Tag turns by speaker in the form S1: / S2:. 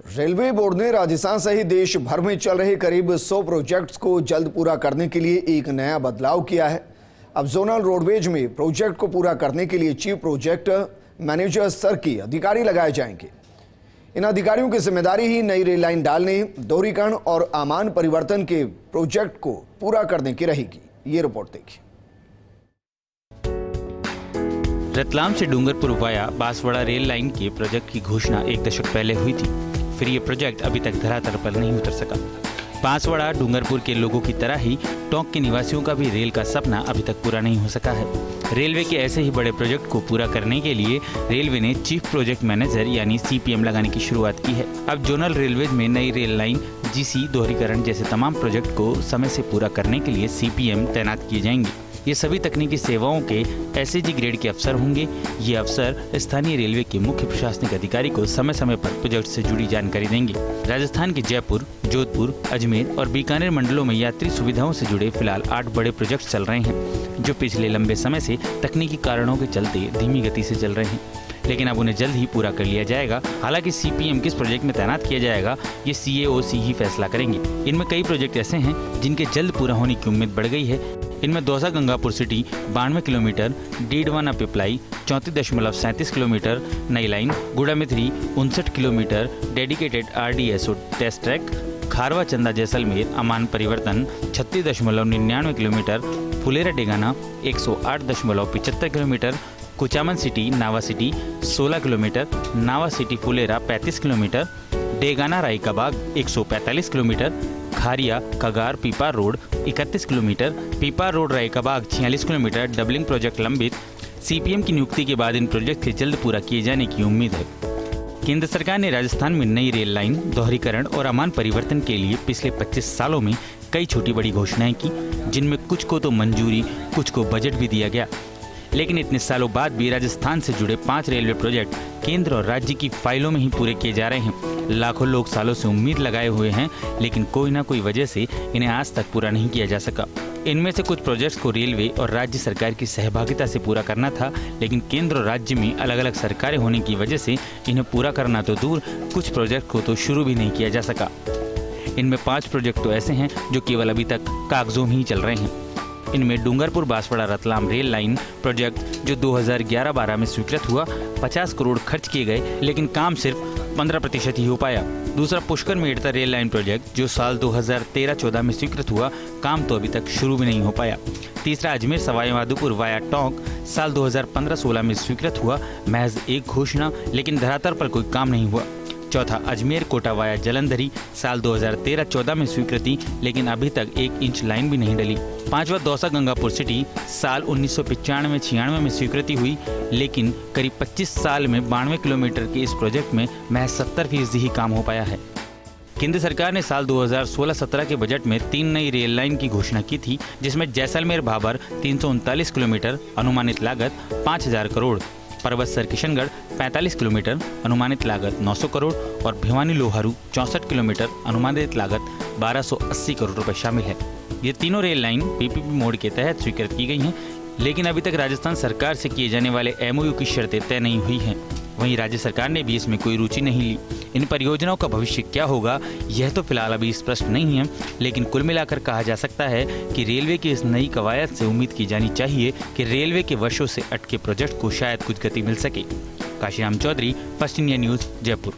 S1: Railway board ने राजस्थान सहित देश भर में चल रहे करीब 100 प्रोजेक्ट्स को जल्द पूरा करने के लिए एक नया बदलाव किया है। अब जोनल रोडवेज में प्रोजेक्ट को पूरा करने के लिए चीफ प्रोजेक्ट मैनेजर स्तर के अधिकारी लगाए जाएंगे। इन अधिकारियों की जिम्मेदारी ही नई रेल लाइन डालने, दोहरीकरण और आमान परिवर्तन के प्रोजेक्ट को पूरा करने की रहेगी। ये रिपोर्ट देखिए।
S2: रतलाम से Dungarpur via Banswara rail line के प्रोजेक्ट की घोषणा एक दशक पहले हुई थी। फिर ये प्रोजेक्ट अभी तक धरातल पर नहीं उतर सका। बांसवाड़ा डूंगरपुर के लोगों की तरह ही टोंक के निवासियों का भी रेल का सपना अभी तक पूरा नहीं हो सका है। रेलवे के ऐसे ही बड़े प्रोजेक्ट को पूरा करने के लिए रेलवे ने चीफ प्रोजेक्ट मैनेजर यानी CPM लगाने की शुरुआत की है। अब जोनल रेलवेज में नई रेल लाइन, GC, दोहरीकरण जैसे तमाम प्रोजेक्ट को समय से पूरा करने के लिए CPM तैनात किए जाएंगे। ये सभी तकनीकी सेवाओं के SAG ग्रेड के अफसर होंगे। ये अफसर स्थानीय रेलवे के मुख्य प्रशासनिक अधिकारी को समय समय पर प्रोजेक्ट से जुड़ी जानकारी देंगे। राजस्थान के जयपुर, जोधपुर, अजमेर और बीकानेर मंडलों में यात्री सुविधाओं से जुड़े फिलहाल 8 बड़े प्रोजेक्ट चल रहे हैं, जो पिछले लंबे समय से तकनीकी कारणों के चलते धीमी गति से चल रहे हैं, लेकिन अब उन्हें जल्द ही पूरा कर लिया जाएगा। हालांकि CPM किस प्रोजेक्ट में तैनात किया जाएगा, ये CAOC ही फैसला करेंगे। इनमें कई प्रोजेक्ट ऐसे हैं जिनके जल्द पूरा होने की उम्मीद बढ़ गई है। इनमें Dausa Gangapur city 92 kilometre, Didwana Piplai 34.37 kilometre, नई लाइन Guda Mithri 59 kilometre, dedicated RDSO test track Kharwa Chanda Jaisalmer अमान परिवर्तन 36.99 kilometre, Phulera Degana 108.75 kilometre, Kuchaman city Nawa city 16 kilometre, Nawa city Phulera 35 kilometre, Degana Raikabagh 145 kilometre, Kharia Kagar Pipar road 31 kilometre, Pipar road Raikabagh 46 kilometre doubling project लंबित। CPM की नियुक्ति के बाद इन प्रोजेक्ट के जल्द पूरा किए जाने की उम्मीद है। केंद्र सरकार ने राजस्थान में नई रेल लाइन, दोहरीकरण और आमान परिवर्तन के लिए पिछले 25 सालों में कई छोटी बड़ी घोषणाएं की, जिनमें कुछ को तो मंजूरी, कुछ को बजट भी दिया गया। लेकिन इतने सालों बाद भी राजस्थान से जुड़े 5 रेलवे प्रोजेक्ट केंद्र और राज्य की फाइलों में ही पूरे किए जा रहे हैं। लाखों लोग सालों से उम्मीद लगाए हुए हैं, लेकिन कोई ना कोई वजह से इन्हें आज तक पूरा नहीं किया जा सका। इनमें से कुछ प्रोजेक्ट्स को रेलवे और राज्य सरकार की सहभागिता से पूरा करना था, लेकिन केंद्र और राज्य में अलग अलग सरकारें होने की वजह से इन्हें पूरा करना तो दूर, कुछ प्रोजेक्ट को तो शुरू भी नहीं किया जा सका। इनमें 5 प्रोजेक्ट तो ऐसे हैं जो केवल अभी तक कागजों में ही चल रहे हैं। इनमें Dungarpur Banswara Ratlam rail line project, जो 2011-12 में स्वीकृत हुआ, 50 करोड़ खर्च किए गए, लेकिन काम सिर्फ 15% ही हो पाया। दूसरा Pushkar Merta rail line project, जो साल 2013-14 में स्वीकृत हुआ, काम तो अभी तक शुरू भी नहीं हो पाया। तीसरा अजमेर सवाई माधोपुर वाया टोंक, साल 2015-16 में स्वीकृत हुआ, महज एक घोषणा, लेकिन धरातल पर कोई काम नहीं हुआ। चौथा अजमेर कोटा वाया जलंधरी, साल 2013-14 में स्वीकृति, लेकिन अभी तक 1 इंच लाइन भी नहीं डली। पांचवा दौसा गंगापुर सिटी, साल 1995-96 में स्वीकृति हुई, लेकिन करीब 25 साल में 92 किलोमीटर के इस प्रोजेक्ट में महज 70% ही काम हो पाया है। केंद्र सरकार ने साल 2016-17 के बजट में 3 नई रेल लाइन की घोषणा की थी, जिसमें जैसलमेर भाबर 339 किलोमीटर, अनुमानित लागत 5000 करोड़, परबतसर किशनगढ़ 45 किलोमीटर, अनुमानित लागत 900 करोड़ और भिवानी लोहारू 64 किलोमीटर, अनुमानित लागत 1280 करोड़ रुपए शामिल है। ये तीनों रेल लाइन PPP मोड के तहत स्वीकृत की गई हैं, लेकिन अभी तक राजस्थान सरकार से किए जाने वाले MOU की शर्तें तय नहीं हुई हैं। वहीं राज्य सरकार ने भी इसमें कोई रुचि नहीं ली। इन परियोजनाओं का भविष्य क्या होगा, यह तो फिलहाल अभी स्पष्ट नहीं है, लेकिन कुल मिलाकर कहा जा सकता है कि रेलवे की इस नई कवायद से उम्मीद की जानी चाहिए कि रेलवे के वर्षों से अटके प्रोजेक्ट को शायद कुछ गति मिल सके। Kashiram Chaudhary, first India news, Jaipur.